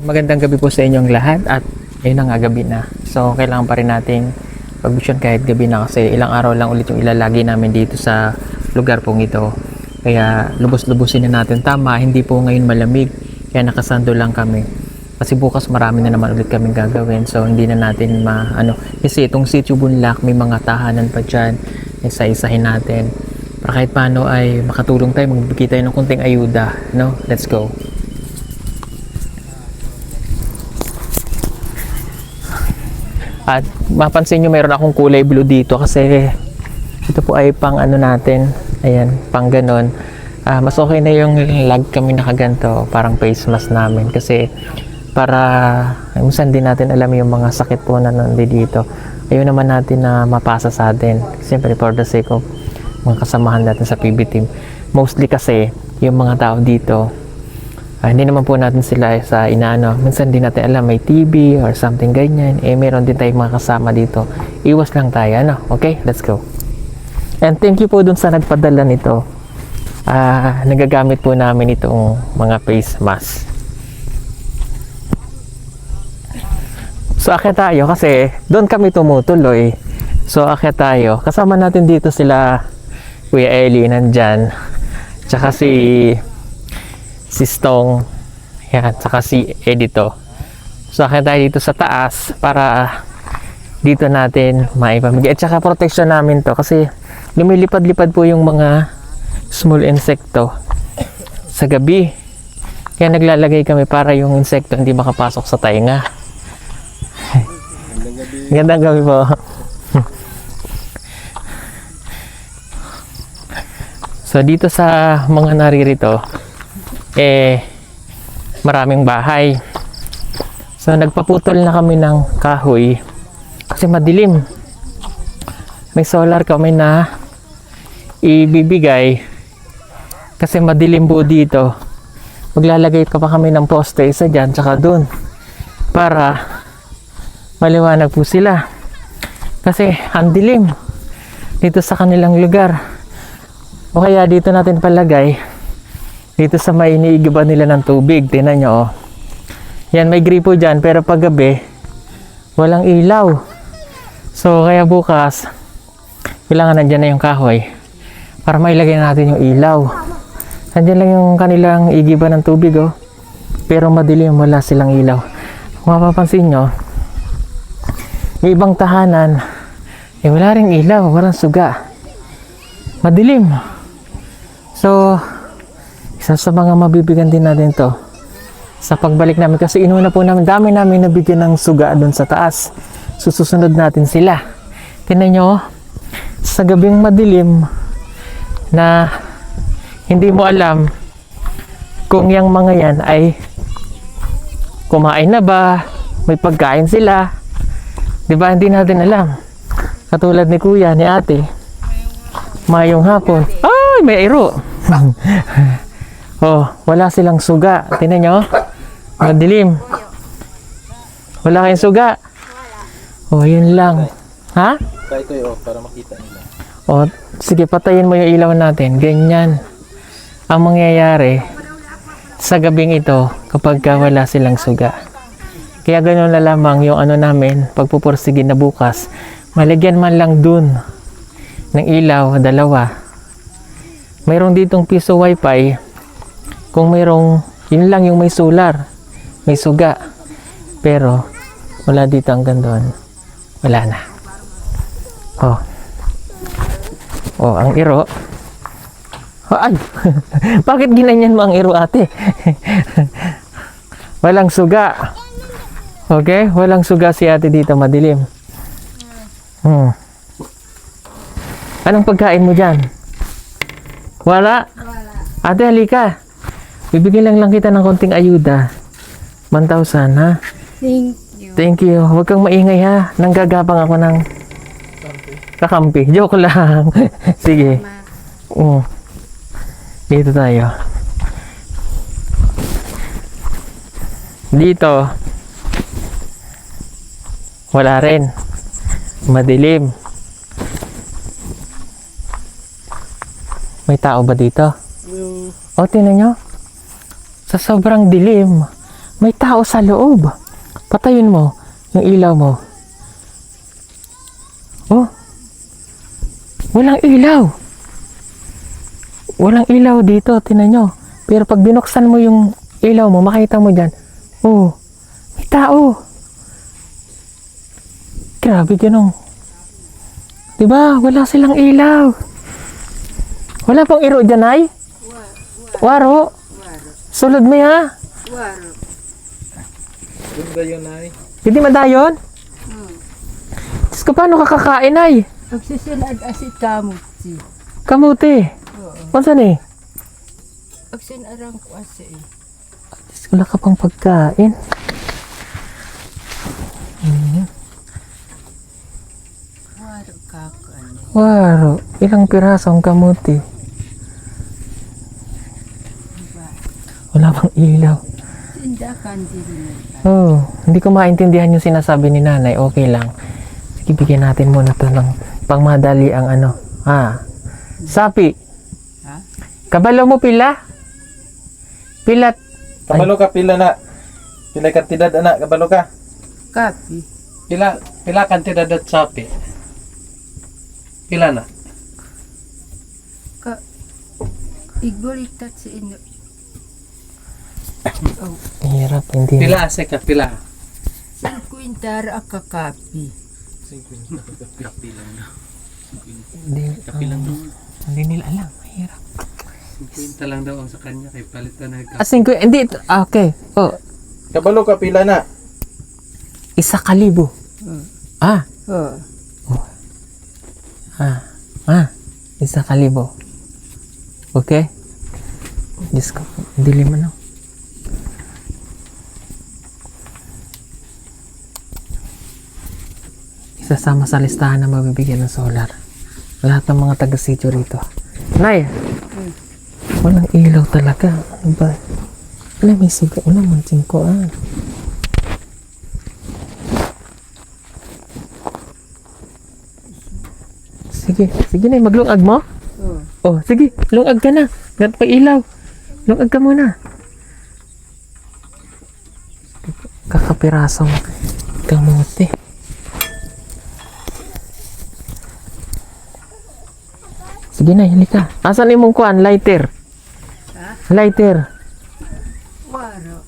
Magandang gabi po sa inyong lahat at ayun na nga, gabi na. So kailangan pa rin nating mag-mission kahit gabi na kasi ilang araw lang ulit yung ilalagi namin dito sa lugar pong ito. Kaya lubos-lubusin na natin. Tama, hindi po ngayon malamig kaya nakasando lang kami. Kasi bukas marami na naman ulit kaming gagawin, so hindi na natin kasi itong Sitio Bunlac may mga tahanan pa dyan, isa-isahin natin para kahit paano ay makatulong tayo, magbigay tayo ng kunting ayuda, no? Let's go. At mapansin nyo mayroon akong kulay blue dito kasi ito po ay pang natin, ayan, pang ganon. Mas okay na yung lag kami nakaganto, parang face mask namin kasi para minsan din natin alam yung mga sakit po na nandito. Ayun naman natin na mapasa sa atin, siyempre for the sake of mga kasamahan natin sa PB team. Mostly kasi yung mga tao dito, hindi naman po natin sila sa minsan din natin alam may TB or something ganyan, meron din tayong mga kasama dito. Iwas lang tayo, okay, let's go. And thank you po dun sa nagpadala nito. Nagagamit po namin itong mga face mask. So akyat tayo kasi doon kami tumutuloy. So akyat tayo. Kasama natin dito sila Kuya Eli nandyan. Tsaka si Stong. Yan. Tsaka si Edito. So akyat tayo dito sa taas para dito natin maipamigay. At tsaka protection namin to kasi lumilipad-lipad po yung mga small insekto sa gabi. Kaya naglalagay kami para yung insekto hindi makapasok sa tainga. Gandang gabi po. So dito sa mga naririto maraming bahay. So nagpaputol na kami ng kahoy kasi madilim. May solar kami na ibibigay kasi madilim po dito. Maglalagay pa kami ng poste isa dyan tsaka dun para maliwanag po sila kasi ang dilim dito sa kanilang lugar. O kaya dito natin palagay dito sa may iniigiban nila ng tubig. Tingnan nyo, yan, may gripo dyan pero pag gabi walang ilaw. So kaya bukas kailangan nandyan na yung kahoy para mailagay natin yung ilaw. Nandyan lang yung kanilang igiban ng tubig, pero madilim, wala silang ilaw. Kung mapapansin nyo, may ibang tahanan wala ring ilaw, walang suga, madilim. So isa sa mga mabibigyan din natin to sa pagbalik namin kasi inuna po namin, dami namin nabigyan ng suga doon sa taas. Susunod natin sila. Tingnan nyo, sa gabing madilim na hindi mo alam kung yung mga yan ay kumain na ba, may pagkain sila. Diba, hindi natin alam. Katulad ni kuya, ni ate, mayong hapon, ay, may iro. Wala silang suga. Tingnan nyo, madilim. Wala kayong suga. Yun lang. Ha? Try ko para makita nila. Sige, patayin mo yung ilaw natin. Ganyan ang mangyayari sa gabing ito kapag wala silang suga. Kaya ganoon na lamang yung namin, pagpupursige na bukas, malagyan man lang dun ng ilaw, 2. Mayroong ditong piso wifi, kung mayroong, yun lang yung may solar, may suga. Pero, wala dito hanggang doon. Wala na. Ang iro. Ay! Bakit ginanyan mo ang iro, ate? Walang suga. Okay? Walang suga si ate dito, madilim. Anong pagkain mo dyan? Wala? Ate, halika. Bibigyan lang kita ng konting ayuda. 1,000, ha? Thank you. Thank you. Huwag kang maingay, ha? Nanggagapang ako ng kakampi. Joke lang. Sige. Dito tayo. Dito. Wala rin. Madilim. May tao ba dito? Tingnan nyo. Sa sobrang dilim, May tao sa loob. Patayin mo yung ilaw mo. Oh. Walang ilaw. Walang ilaw dito, tinan nyo. Pero pag binuksan mo yung ilaw mo, makita mo dyan. Oh. May tao. Grabe ganun. Diba? Wala silang ilaw. Wala pang iro dyan, ay? Waro. Sulod mo ha. Waro. Doon ba yun ay? Hindi madayon? Diyos ko, paano kakakain ay? Agsisilad asit kamuti. Kamuti. Kung eh? Agsinarang ko asi. Diyos ko, wala ka pang pagkain. Waro kakan. Waro. Ilang piraso ang kamuti? Wala pang ilaw. Tindakan din. Oh, hindi ko maintindihan yung sinasabi ni nanay. Okay lang. Sige, bigyan natin muna to ng pangmadali ang ano. Sapi. Ha? Kabalo mo pila? Pilat. Kabalo ka, pila na. Pila kantidad, anak, kabalo ka. Kapi. Pila kantidad at sapi? Pila na? Igbolitat sa inyo. Hirap, hindi na. Pila ase ka, pila? 50 akakapi. Hindi nila alam. Hirap. 50 lang daw ang sa kanya kay palitan na Asing ko, hindi. Okay. Oh, Kabalo ka, pila na. 1,000. Ah. Oh. 1,000. Okay? Diyos ko, dilim ano. Isasama sa listahan na mabibigyan ng solar. Lahat ng mga taga-sityo rito. Nay! Walang ilaw talaga. Ano ba? Wala, may suga. Wala, mansing ko. Sige, sige na, maglungag mo? Oh, sige, lungag ka na. Ganit pa ilaw. Lungag ka muna. Kakapirasong kamote. Sige na, halika. Asan imong kuan? Lighter. Lighter. Waro.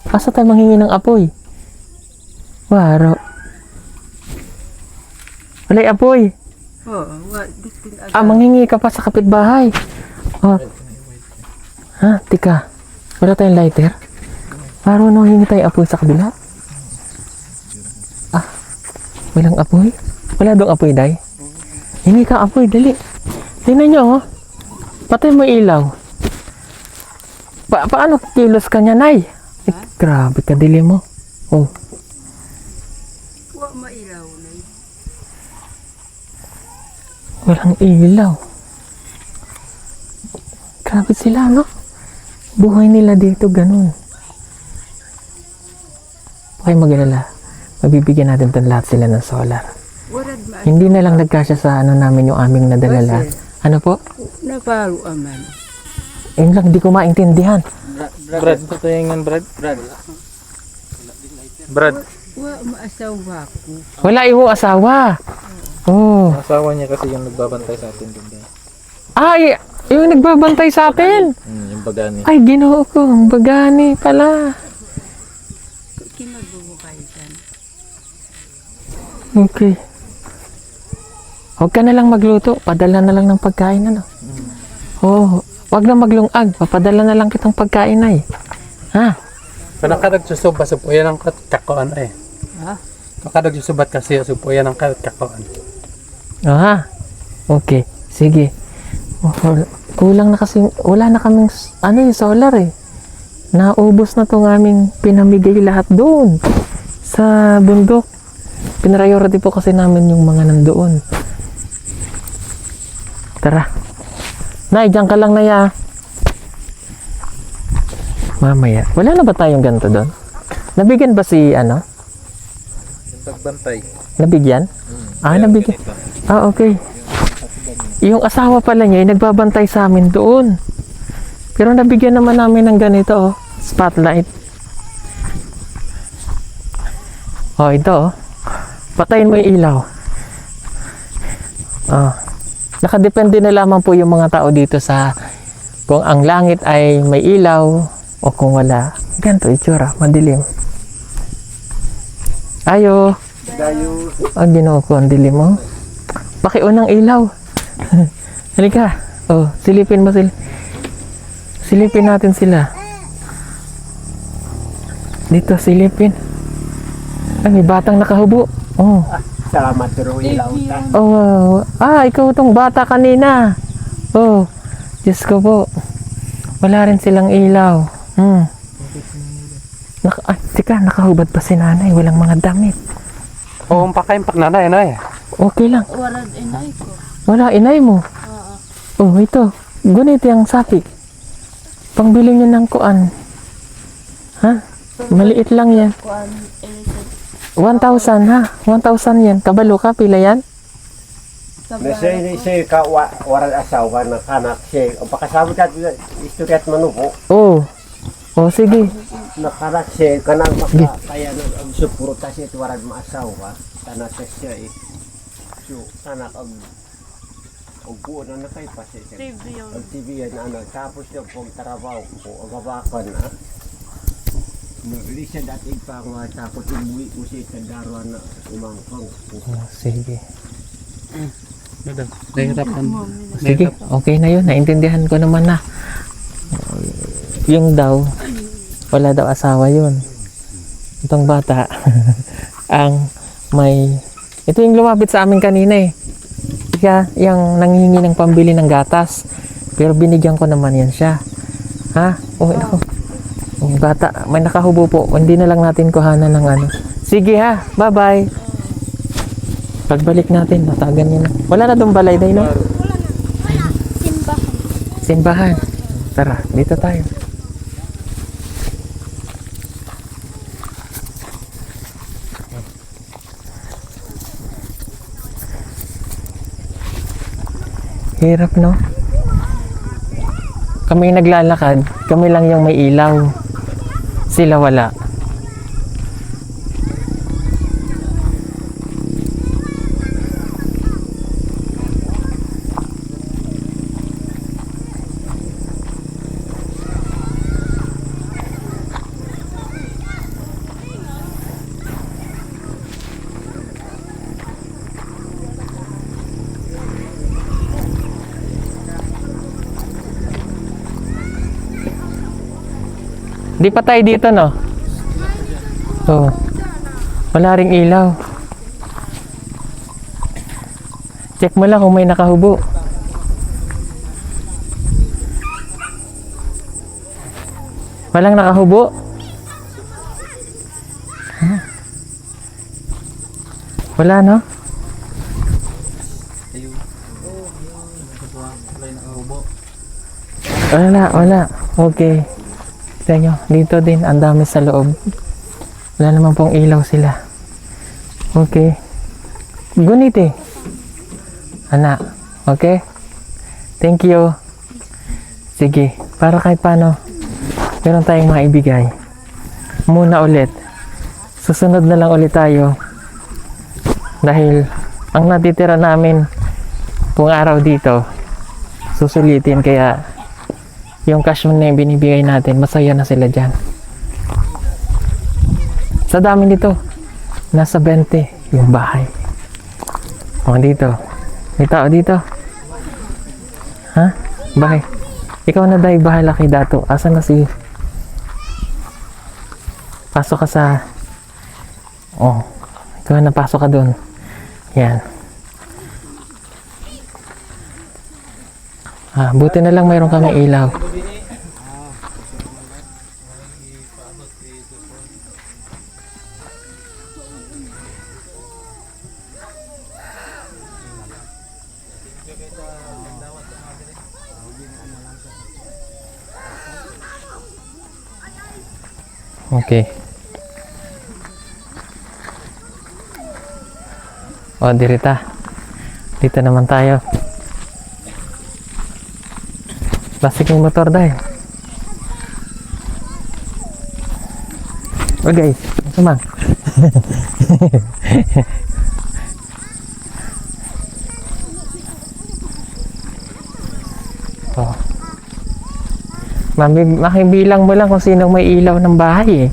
Asa tayo manghingi ng apoy? Waro. Walay apoy. Oh, wa Manghingi ka pa sa kapitbahay. Oh. Tika. Wala tayong lighter? Paro no, hingi tayo apoy sa kabila. Walang apoy? Wala dong apoy, day? Hingi ka apoy, dali. Tingnan nyo, oh. Patay mo ilaw. Paano kilos ka niya, nay? Grabe ka, dili mo. Oh. wa mailaw na. Walang ilaw. Grabe sila, no? Buhay nila dito, ganun. Okay, mag-alala. Mabibigyan natin itong lahat sila ng solar. Warad ma. Hindi na lang nagkasya sa ano namin yung aming nadala lahat. Ano po? Naparo aman. Yun lang, di ko maintindihan. Brad, ito yung Brad. Brad. Wa maasawa ko. Wala yung asawa. Oh. Ang asawa niya kasi yung nagbabantay sa atin din. Ay, yung nagbabantay sa atin. Yung bagani. Ay, ginoo ko. Ang bagani pala. Kimabubuhay kan. Okay. Huwag ka na lang magluto. Padala na lang ng pagkain, ano? Oo. Huwag na maglungag. Papadala na lang kitang pagkain, ay. Ha? Kung nakadagsusuba, supuyan ang kakoan eh. Ha? Kung nakadagsusubat kasi, supuyan ang kakoan. Ha? Okay. Sige. Kulang na kasi, wala na kaming, yung solar eh. Naubos na tong aming pinamigay lahat doon. Sa bundok. Pinriority po kasi namin yung mga nandoon. Tara. Nay, dyan ka lang na ya. Mamaya. Wala na ba tayong ganito doon? Nabigyan ba si ano? Yung pagbantay. Nabigyan? Nabigyan. Okay. Yung asawa pala niya, nagbabantay sa amin doon. Pero nabigyan naman namin ng ganito, oh. Spotlight. Oh, ito oh. Patayin mo yung ilaw. Oh. Nakadepende na lamang po yung mga tao dito sa kung ang langit ay may ilaw o kung wala. Ganito itsura, madilim. Ayo. Ang Ginoo ko, ang dilim mo. Pakiunang ilaw. Halika. Oh, silipin mo sila. Silipin natin sila. Dito, silipin. Ay, may batang nakahubo. Oh. Salamat pero ilaw ta. Oh, ikaw tong bata kanina. Oh, Diyos ko po. Wala rin silang ilaw. Tika, nakahubad pa si nanay. Walang mga damit. Oo, pakayong paknanay, ano eh. Okay lang. Warad inay ko. Wala, inay mo. Oh, ito. Gunit yung sapi. Pangbili nyo ng kuan. Ha? Maliit lang yan. 1,000 ha? 1,000 yan. Kabalo ka, pila yan? Nasi ka waran asawa na kanak siya. O pakasabot at istorya't manupo. Oh. Oh, sige. Nakanak siya kanang makakaya ang suporta siya at waran maasawa. Tanak siya eh. So, tanak ang buo na nakaipa siya. Ang TV yan ano. Tapos yung pong tarabaw ko. Ang gabakan na. Lisa dating pa nga tapos umuwi ko siya kandarwa na umangkong. Oh, sige. Nahirapan. Sige, okay na yun. Naintindihan ko naman na. Yung daw, wala daw asawa yun. Itong bata, ang may... Ito yung lumapit sa amin kanina eh. Siya, yung nanghihingi ng pambili ng gatas. Pero binigyan ko naman yan siya. Ha? Oh, ito. Yung bata, may nakahubo po. Hindi na lang natin kuhanan ng ano. Sige ha, bye-bye. Pagbalik natin, natagan niya na. Wala na doon balay day, no? Wala. Simbahan. Simbahan. Tara, dito tayo. Hirap, no? Kami yung naglalakad, kami lang yung may ilaw. Sila wala. Di pa tayo dito, no? Oh. Wala ring ilaw. Check mo lang kung may nakahubo. Walang nakahubo? Huh? Wala, no? Wala. Okay. Kita nyo, dito din, ang dami sa loob. Wala naman pong ilaw sila. Okay. Gunit eh. Anak. Okay? Thank you. Sige, para kahit paano, meron tayong maibigay. Muna ulit. Susunod na lang ulit tayo. Dahil, ang natitira namin pong araw dito, susulitin kaya yung cash na yung binibigay natin, masaya na sila dyan. Sa dami nito, nasa 20 yung bahay. O, dito. May tao dito. Ha? Bahay. Ikaw na dahil bahala kay Dato. Asan na si... Pasok ka sa... Oh. Ikaw na pasok ka dun. Yan. Buti na lang mayroon kami ilaw. Okay. O, dirita. Dito naman tayo. Plastic yung motor dahil. O guys, sumang. Oh. Makibilang mo lang kung sinong may ilaw ng bahay eh.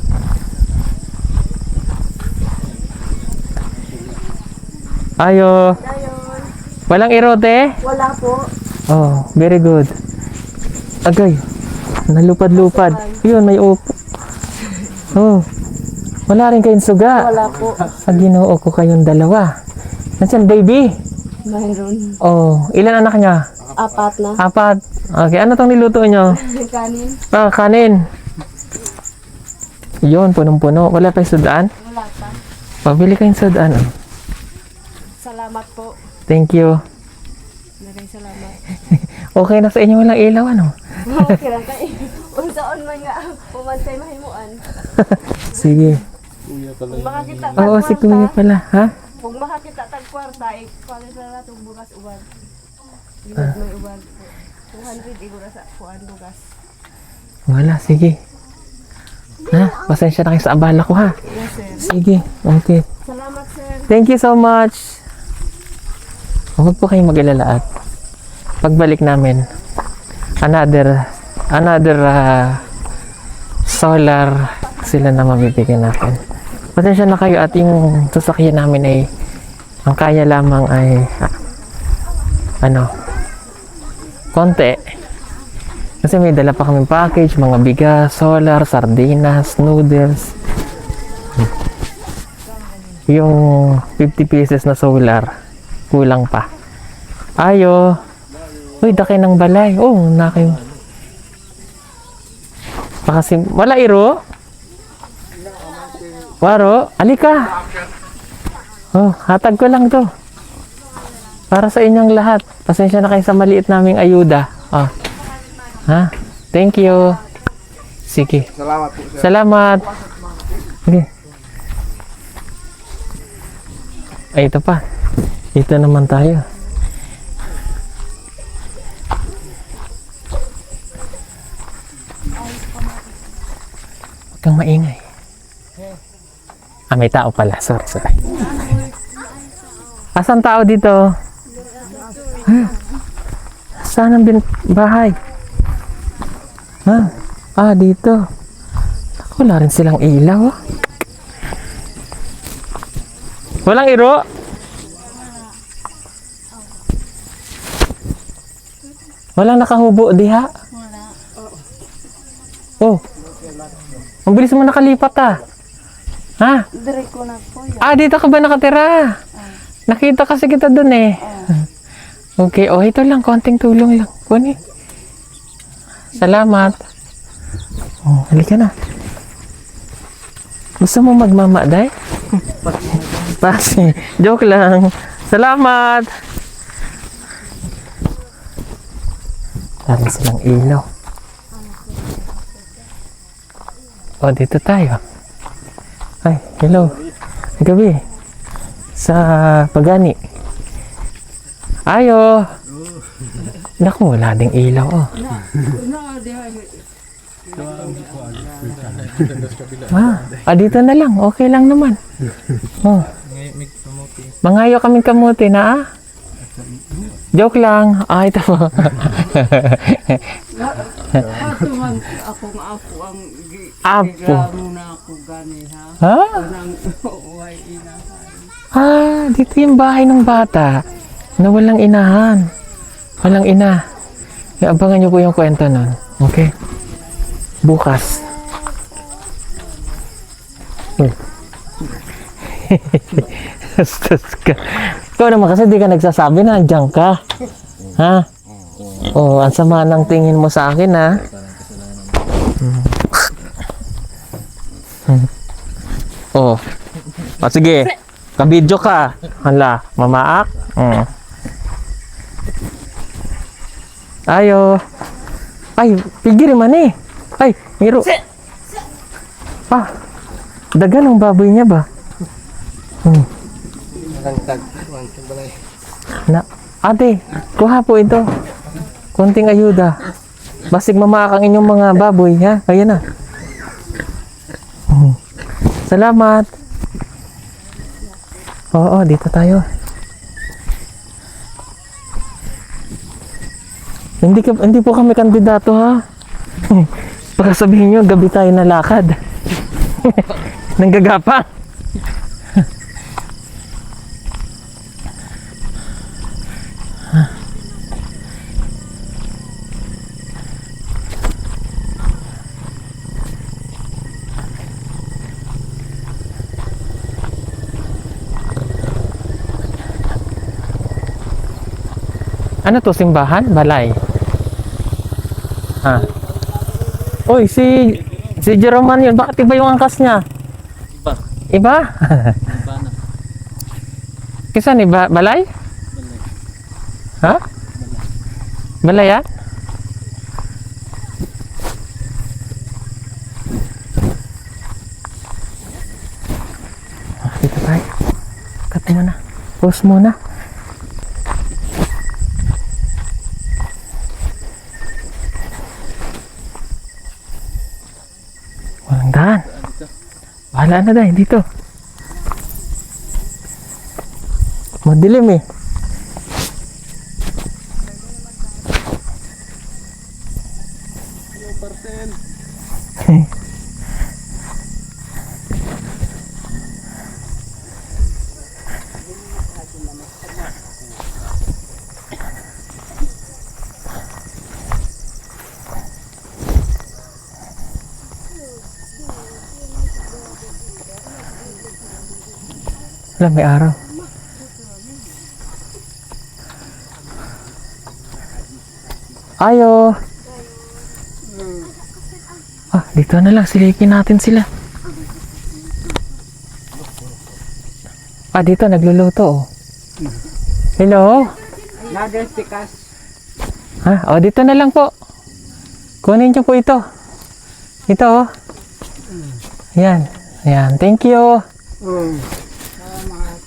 Ayo. Walang erote? Wala po. Oh, very good. Agay. Nalupad-lupad. Yun, may upo. Oh. Wala rin kayong suga. Wala po. Sa Ginoo ko kayong dalawa. Nasaan, baby? Mayroon. Oh, ilan anak niya? 4 na. 4. Okay, ano tong niluto nyo? Kanin. Ah, kanin. Yun, punong-puno. Wala pa yung sudaan? Wala pa. Pabili kayong sudaan. Oh. Salamat po. Thank you. Maraming salamat. Okay na sa inyo walang ilaw, ano? Okay lang tayo. Unsaon man nga. Pumantay mahimuan. Sige. Kung makakita Oo, si kuya pala, ha? Kung makakita tag kwarta, palit na natin bukas uban. Ginag may uban po. 200 igura sa kuan bukas. Wala, sige. Ha? Pasensya na kayo sa abala ko, ha? Yes, sir. Sige, okay. Salamat, sir. Thank you so much. Huwag po kayong mag-alala at pagbalik namin, another solar sila na mabibigyan natin. Pasensya na kayo at yung sasakyan namin ay ang kaya lamang ay konti. Kasi may dala pa kaming package, mga bigas, solar, sardinas, noodles. Yung 50 pieces na solar, kulang pa. Ayo. Uy, daki ng balay. Oh, nakin. Pakasim. Wala iro? Waro? Alika. Oh, hatag ko lang to. Para sa inyong lahat. Pasensya na kayo sa maliit naming ayuda. Oh. Ha? Thank you. Sige. Salamat po, sir. Salamat. Okay. Ay, ito pa. Dito naman tayo. Huwag kang maingay. Ah, may tao pala. Sorry. Asan tao dito? Ha? Saan ang bahay? Ha? Ah, dito. Wala rin silang ilaw. Walang iro? Walang nakahubo diha? Wala. Oh. Ang bilis mo nakalipat ah. Ha? Dire ko na po yan. Ah, dito ka ba nakatira? Nakita kasi kita dun eh. Okay, oh ito lang, konting tulong lang. Kunin. Salamat. Oh, halika na. Gusto mo magmama, day? Pasi. Joke lang. Salamat. Dami silang ilaw. Oh, dito tayo. Ay, hello. Gabi. Sa Pagani. Ayo. Naku, wala ding ilaw. Oh. Dito na lang. Okay lang naman. Oh. Mangayo kaming kamuti na ah. Joke lang. Ah, ito po. Ato man akong apo ang Apo. muna ako gani ha. Ha? Nang uway ina. Ah, dito yung bahay ng bata na walang inahan. Walang ina. Abangan niyo po yung kwento nun. Okay? Bukas. Astas ka. Ikaw naman kasi di ka nagsasabi na nandiyan ka. Ha? Oh, ang sama ng tingin mo sa akin ha. Oh. O sige. Kabidyo ka. Hala, mamaak. Ayo. Ay, pigiri man eh. Ay, miro. Ah, dagan ang baboy niya ba? Na, ate, kuha po ito. Konting ayuda. Basig mamaak ang inyong mga baboy, ha? Ayan na. Salamat. Oo, dito tayo. Hindi po kami kandidato ha. Baka sabihin nyo, gabi tayo nalakad. Nanggagapang. Ano to, simbahan? Balay? Ah. Uy, si Jerome man yun. Bakit iba yung angkas niya? Iba. Iba? Iba na. Kisan iba? Balay? Ha? Balay yan? Dito tayo. Cut muna. Pause muna. Walang daan. Bahala na dahil dito. Madilim eh. Wala, may araw. Ayo. Ah, dito na lang. Silipin natin sila. Ah, dito nagluluto oh. Hello? Nagestikas. Ha? Oh, dito na lang po. Kunin niyo po ito. Ito oh. Ayan. Ayan. Thank you.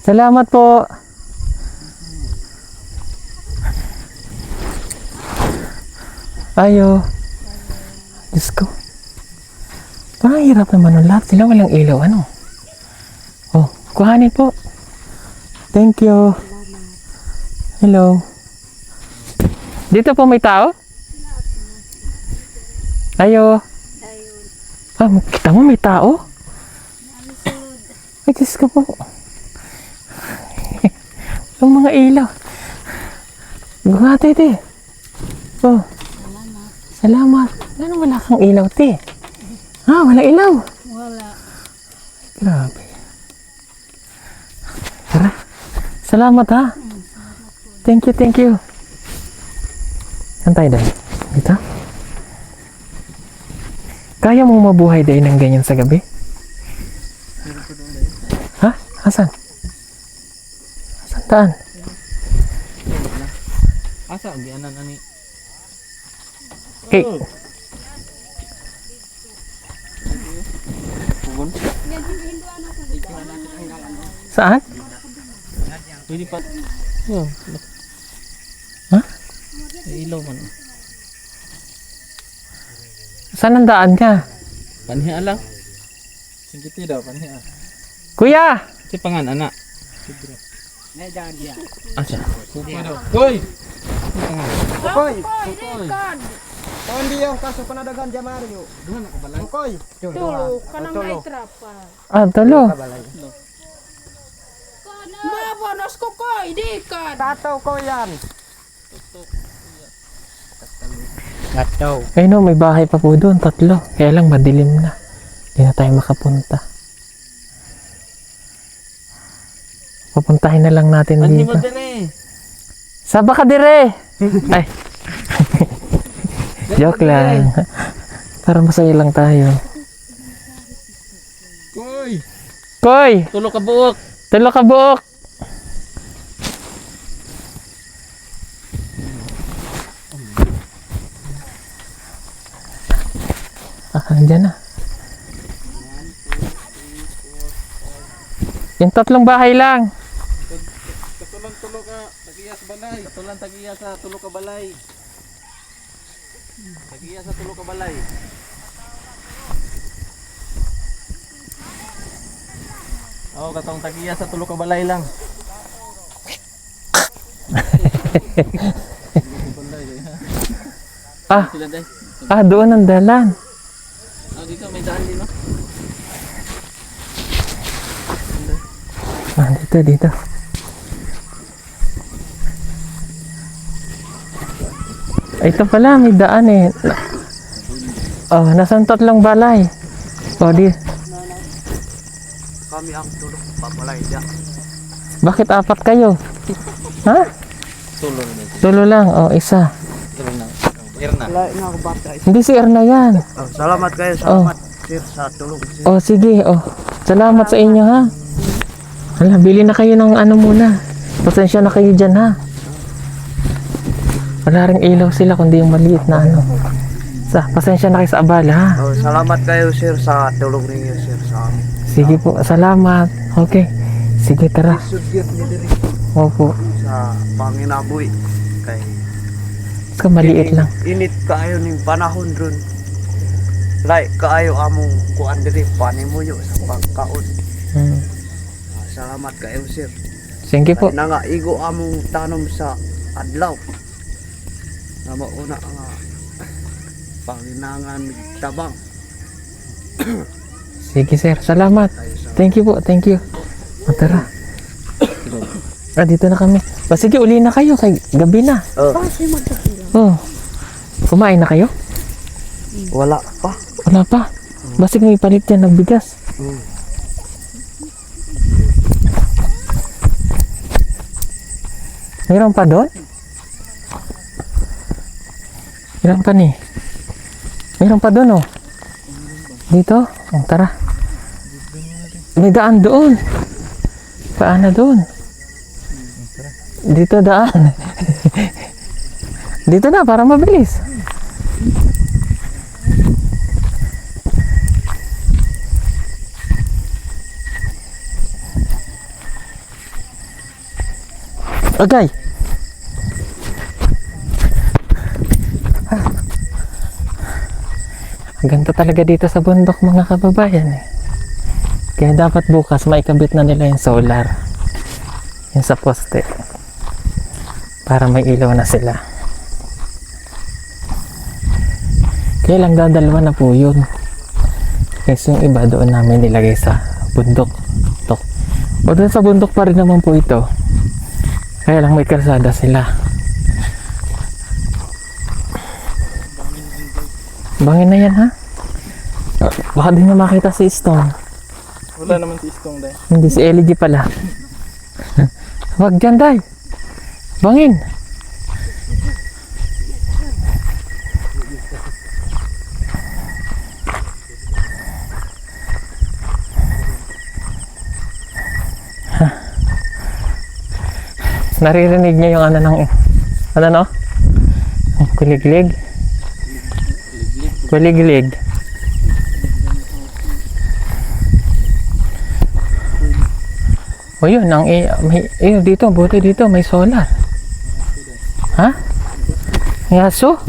Salamat po. Ayo. Diyos ko. Parang hirap naman ng lahat. Sila walang ilaw. Ano? Oh, kuhanin po. Thank you. Hello. Dito po may tao? Ayo. Ah, kita mo may tao? Ay, Diyos ko po. Yung mga ilaw. Gumati, te. Oh. Salamat. Gano'n wala kang ilaw, te? Ha? Wala ilaw? Wala. Grabe. Tara. Salamat, ha? Thank you, thank you. Saan tayo dahil? Dito? Kaya mong mabuhay dahil ng ganyan sa gabi? Ha? Asan? Taan. Asa ang gianan ani? Okay. Saan? Pwede pa. Yo. Ha? May ilaw man. Saan ang daan ka? Panhiya lang. Singkiti daw, paniha. Kuya! Si pangan anak. Asa? Hoy! Koy! Hindi yung kaso panadagan dyan Mario. Koy! Tulo, kanang may trapa. Ah, talo. Mabonos ko ko, di ka. Tataw ko yan! Ay no, may bahay pa po doon. 3. Kaya lang madilim na. Hindi na tayo makapunta. Pupuntahin na lang natin Ani dito. mo dire. Saba ka dire! Ay. Joke lang. Para masaya lang tayo. Koy, Koy! tulo ka buok. Tulo ka buok! Ah, andyan na. Yung 3 bahay lang. Katulang tulo ka, tagiya sa balay. Katulan tagiya sa tulo ka balay. Tagiya sa tulo ka balay. Oo, katong tagiya sa tulo ka balay lang. Ah, Sila day. doon ang dalan. Oh, dito may daan din, no? Dito. Ito pala, may daan eh. Oh, nasan tatlong balay? Oh, Kami ang tulog papalay dyan. bakit apat kayo? Ha? Tulo na dito. Tulo lang. Oh, isa. Tulo na. Irna. Wala na ako bata. Hindi si Erna yan. Salamat kayo, salamat sir sa tulong. Sir. Oh, sige. Oh, salamat sa inyo ha. Hala, bili na kayo ng ano muna. Pasensya na kayo dyan ha. Wala ring ilaw sila kundi yung maliit na ano. Pasensya na kayo sa abala ha. Oh, salamat kayo sir sa tulong ninyo sir sa amin. Sige po, salamat. Okay. Sige, tara. Sudyot ni diri Opo. sa panginabuhi kay Ika maliit lang. init kaayo ning panahon ron. Like kaayo among kuan diri panimuyo sa pagkaon. Hmm. Salamat kayo sir. Sige po. Kay nangaigo among tanom sa adlaw. Na mauna nga panginangan tabang. Sige, sir. Salamat. Thank you po. Thank you. O, tara. Dito na kami. Sige, uli na kayo. Kay gabi na. Oh. Kumain na kayo? Wala pa. Wala pa. Basig may palit yan ng bigas. Mayroon pa doon? Mayroon pa ni. Mayroon pa doon oh. Dito? Oh, tara. May daan doon. Paano doon? Dito daan. Dito na para mabilis. Okay. Ganito talaga dito sa bundok mga kababayan eh. Kaya dapat bukas maikabit na nila yung solar. Yung sa poste. Para may ilaw na sila. Kaya lang dadalawa na po yun. Kasi yung iba doon namin nilagay sa bundok. Ito. O doon sa bundok pa rin naman po ito. Kaya lang may kalsada sila. Bangin na yan ha? Baka din na makita si Stone. Wala naman si Istong day. Hindi si LG pala. Wag dyan day. Bangin. Naririnig niya yung ano ng ano no? Kuliglig. Kuliglig. O yun, dito, buti dito, may solar. Ha? May aso?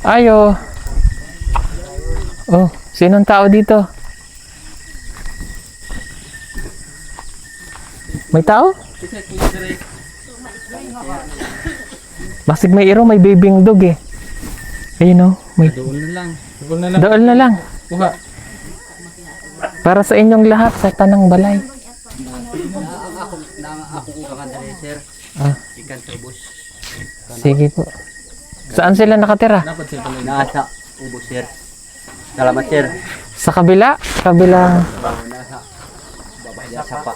Ayo. Oh, sinong tao dito? May tao? Basig may iro, may babying dog eh. Ayun oh, may Doon na lang. doon na lang. Kuha. Para sa inyong lahat sa tanang balay. Ako ko kakandali sir. Ah, Ikan tubos. sige po. Saan sila nakatira? Dapat siya tuloy. Nasa ubos sir. Salamat sir. Sa kabila? Kabila. Nasa babay na sapa.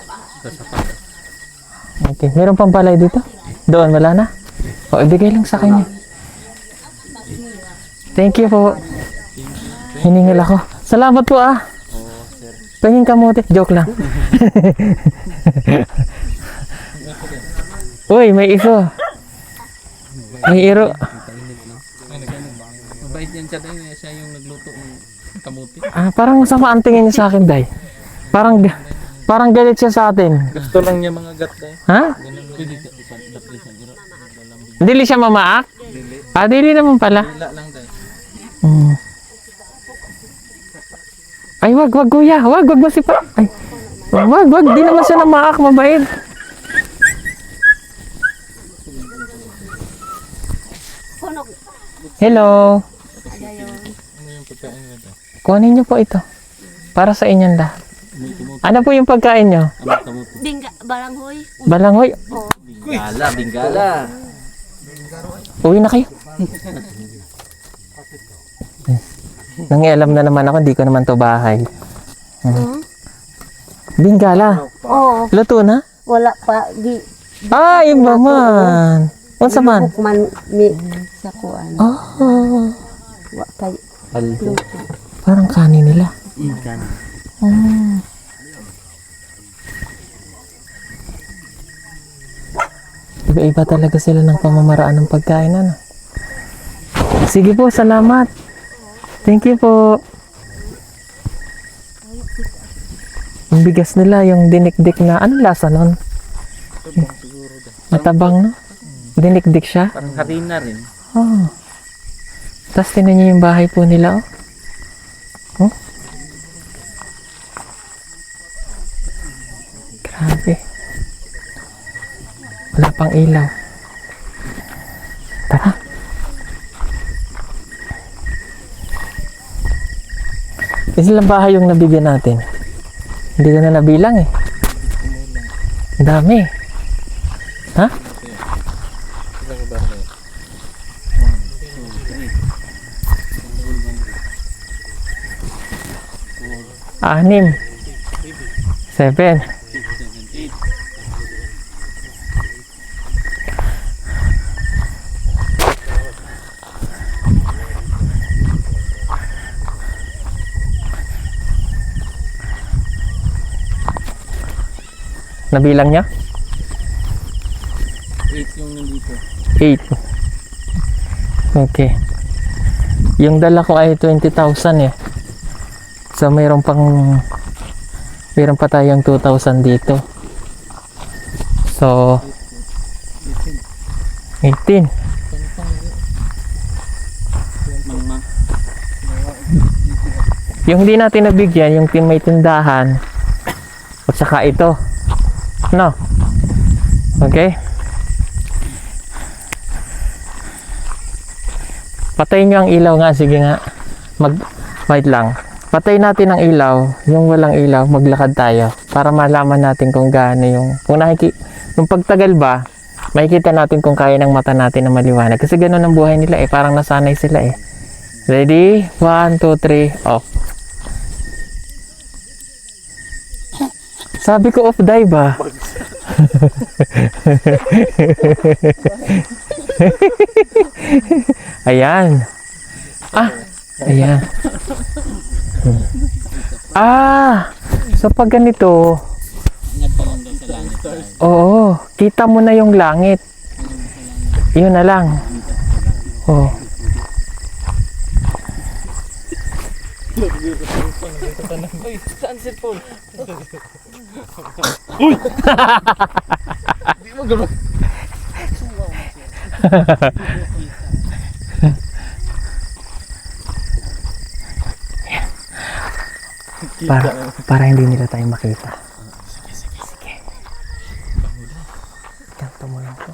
Okay, meron pang balay dito? Doon, wala na? O, ibigay lang sa kanya. Thank you po. Hiningil ako. Salamat po ah. Pahing kamote. Joke lang. Uy, may iso. May iro. Mabait yan siya day. Siya yung nagluto ng kamuti. Parang masama ang tingin niya sa akin, day. Parang galit siya sa atin. Gusto lang niya mga gat day. Ha? Ganun pwede siya. Dili siya mamaak? Dili naman pala. Wala lang day. Mm. Ay, wag kuya. Wag mo si pa. Ay. Wag. Di naman siya namaak, mabait. Hello. Kunin niyo po ito. Para sa inyong lahat. Ano po yung pagkain niyo? Balanghoy. Balanghoy. Bingala. Uwi na kayo. Nangialam na naman ako, hindi ko naman to bahay. Bingala. Oo. Luto na? Wala pa. Ay, iba man. Unsa man? Man, mi, sa kuan. Oh, Wa kay. parang kanin nila. Iba-iba talaga sila ng pamamaraan ng pagkain, ano? Sige po, salamat. Thank you po. Yung bigas nila, yung dinikdik na, anong lasa nun? Matabang, no? Dinikdik siya? Parang harina rin. Oh. Tapos tinan niyo yung bahay po nila, oh. Oh. Grabe. Wala pang ilaw. Tara. Ilang bahay yung nabigyan natin? Hindi ko na nabilang eh. Ang dami. Ha? Anim. 7. Nabilang niya? 8 yung nandito. 8. Okay. Yung dala ko ay 20,000 eh. So mayroon pa tayong 2,000 dito. So 18. Yung hindi natin nabigyan, yung may tindahan at saka ito. No? Okay? Patayin nyo ang ilaw nga. Sige nga. Wait lang. Patayin natin ang ilaw. Yung walang ilaw, maglakad tayo. Para malaman natin kung gaano yung... Kung pagtagal ba, makikita natin kung kaya ng mata natin na maliwanag. Kasi ganun ang buhay nila eh. Parang nasanay sila eh. Ready? 1, 2, 3, off. Sabi ko off dive ah. Ayan. Ayan. So pag ganito, oo, kita mo na yung langit. Yun na lang. Oh. para hindi nila tayo makita. Sige. Ganto mo lang to.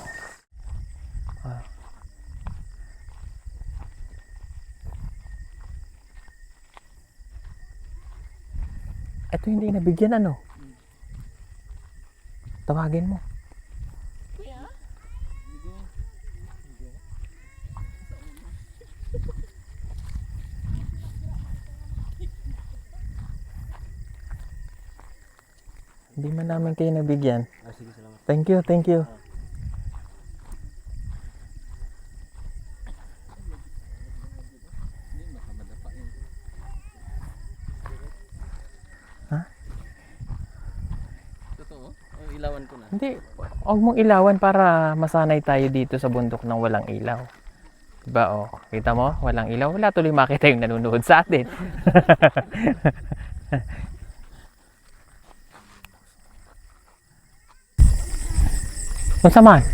Ito hindi nabigyan ano? Tawagin mo. Hindi man namin kayo nabigyan. Sige, salamat. Thank you, thank you. Ha? Totoo? O ilawan ko na? Hindi, huwag mong ilawan para masanay tayo dito sa bundok ng walang ilaw. Diba oh, kita mo? Walang ilaw. Wala tuloy makita yung nanonood sa atin. What's man?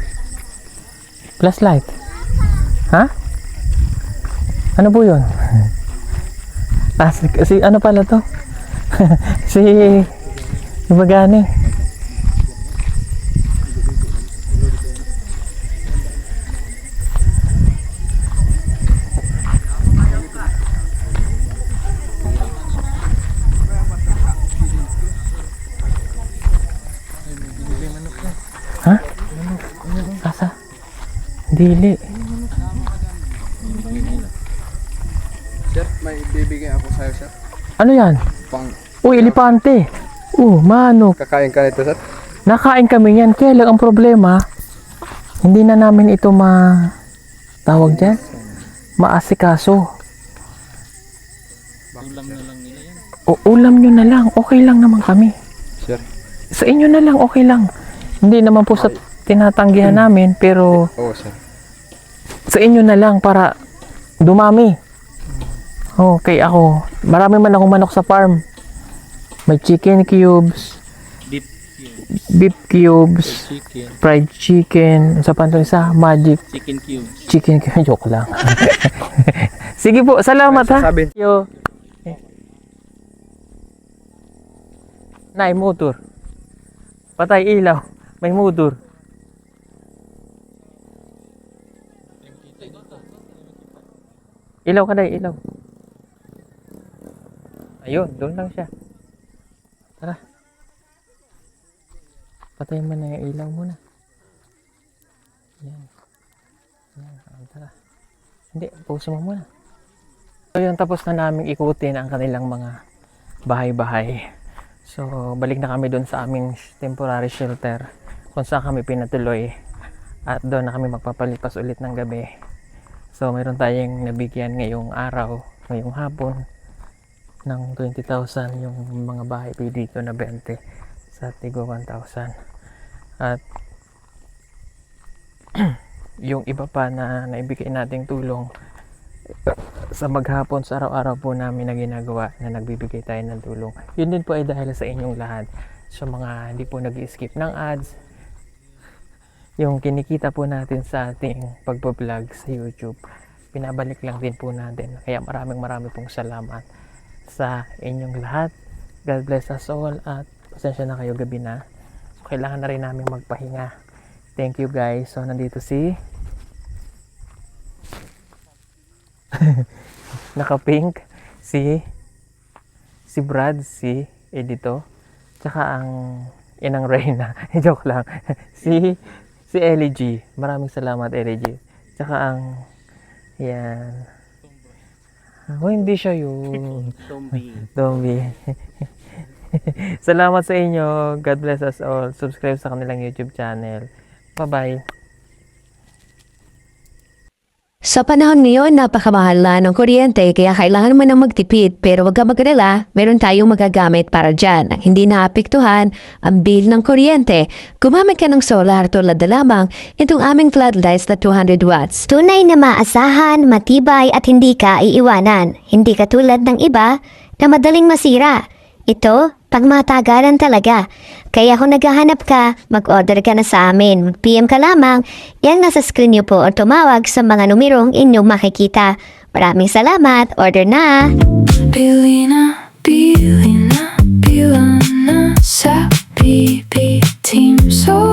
Flashlight. Ha? Ano po yun? Si ano pala to? si Bagani. Ha? Asa? Dili. Sir, may bibigyan ako sa'yo, sir. Ano yan? Pang Uy, elepante. Manok. kakain ka nito, sir. Nakain kami yan. Kaya lang ang problema, hindi na namin ito tawag dyan? Maasikaso. Ulam na lang nila yan. O, ulam nyo na lang. Okay lang naman kami. Sir. Sa inyo na lang, okay lang. Hindi naman po sa tinatanggihan namin, pero Oo, sir. sa inyo na lang para dumami. Okay, ako. Marami man akong manok sa farm. May chicken cubes, beef cubes, fried chicken, sa panto isa, magic chicken cubes. Joke lang. Sige po, salamat ha. Sabi. Yo. Nay, motor. Patay ilaw. May motor. Ilaw ka na, ilaw. Ayun, doon lang siya. Tara. Patayin mo na yung ilaw muna. Yan. Yan, tara. Hindi, pause mo muna. So yun, tapos na namin ikutin ang kanilang mga bahay-bahay. So, balik na kami doon sa aming temporary shelter kung saan kami pinatuloy. At doon na kami magpapalipas ulit ng gabi. So, mayroon tayong nabigyan ngayong araw, ngayong hapon ng 20,000 yung mga bahay po dito na 20 sa Tigo 1,000. At yung iba pa na naibigay nating tulong sa maghapon sa araw-araw po namin na ginagawa na nagbibigay tayo ng tulong. Yun din po ay dahil sa inyong lahat. Sa mga hindi po nag-skip ng ads, yung kinikita po natin sa ating pagbablog sa YouTube, pinabalik lang din po natin. Kaya maraming pong salamat sa inyong lahat. God bless us all at pasensya na kayo, gabi na. So, kailangan na rin namin magpahinga. Thank you guys. So nandito si naka-pink si Brad, si Edito, tsaka ang inang Reyna. Joke lang. si Ellie G. Maraming salamat, Ellie G. Tsaka ang yan. Hindi siya yun. Tombi. Salamat sa inyo. God bless us all. Subscribe sa kanilang YouTube channel. Bye-bye. Sa panahon ngayon, napakamahal na ng kuryente kaya kailangan mo nang magtipid pero wag ka mag-alala, meron tayong magagamit para dyan. Ang hindi naapektuhan ang bill ng kuryente. Gumamit ka ng solar tulad na lamang itong aming floodlights na 200 watts. Tunay na maasahan, matibay at hindi ka iiwanan. Hindi katulad ng iba na madaling masira. Ito, pagmatagalan talaga. Kaya kung naghahanap ka, mag-order ka na sa amin. Mag-PM ka lamang, yan nasa screen niyo po o tumawag sa mga numerong inyong makikita. Maraming salamat, order na! Bilina, Bilina, Bilana, sa BB Team So